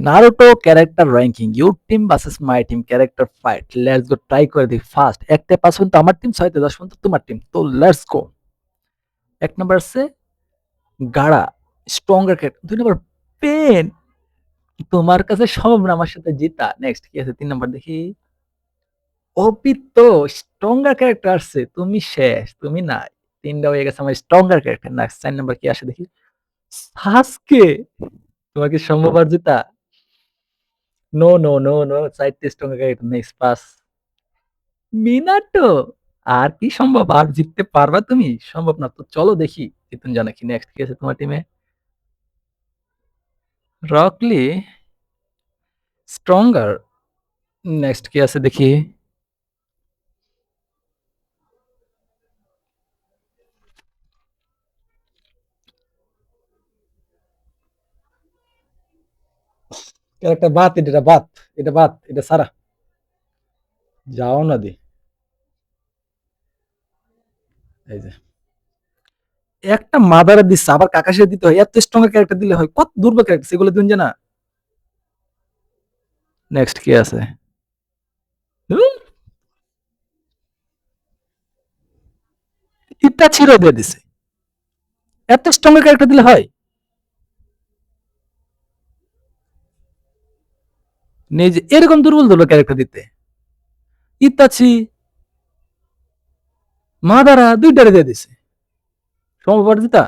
Naruto character ranking, your team versus my team character fight, let's go, try করে দিই first. 1 থেকে 5 পর্যন্ত আমার টিম, 6 থেকে 10 পর্যন্ত তোমার টিম, তো লেটস গো। 1 নাম্বার আছে গাড়া, স্ট্রঙ্গার ক্যারেক্টার। 2 নাম্বার পেন, তোমার কাছে সম্ভব না আমার সাথে জিতা। নেক্সট কি আছে? 3 নাম্বার দেখি, অপিত্ত, স্ট্রঙ্গার ক্যারেক্টার আসছে, তুমি শেষ, তুমি নাই। 3টা হয়ে গেছে আমার স্ট্রঙ্গার ক্যারেক্টার। নেক্সট 4 নাম্বার কি আসে দেখি, সাসকে, তোমার কি সম্ভব আর জেতা? নো নো নো নো, 4টে স্ট্রঙ্গার ক্যারেক্টার। নেক্সট 5, মিনাটো, আর কি সম্ভব? আর জিততে পারবা তুমি? সম্ভব না। তো চলো দেখি জিতুন জানা কি। নেক্সট কি আছে তোমার টিমে? রকলি, স্ট্রঙ্গার। নেক্সট কি আছে দেখি, ক্যারেক্টার বাত, এটা বাত, এটা বাত, এটা সারা, যাও না দি। এই যে একটা মাদারে দিচ্ছে, আবার কাকাশে দিতে হয়, এত স্ট্রং ক্যারেক্টার দিলে হয়? কত দুর্বল ক্যারেক্টার সেগুলো দিন জানা। নেক্সট কি আছে? ইটা ছিঁড়ে দিয়ে দিছে, এত স্ট্রং ক্যারেক্টার দিলে হয়? নিজে এরকম দুর্বল দুর্বল ক্যারেক্টার দিতে, ইতাচি, মাদারা দুইটারে দিয়ে দিছে, সম্ভব আর দিতা?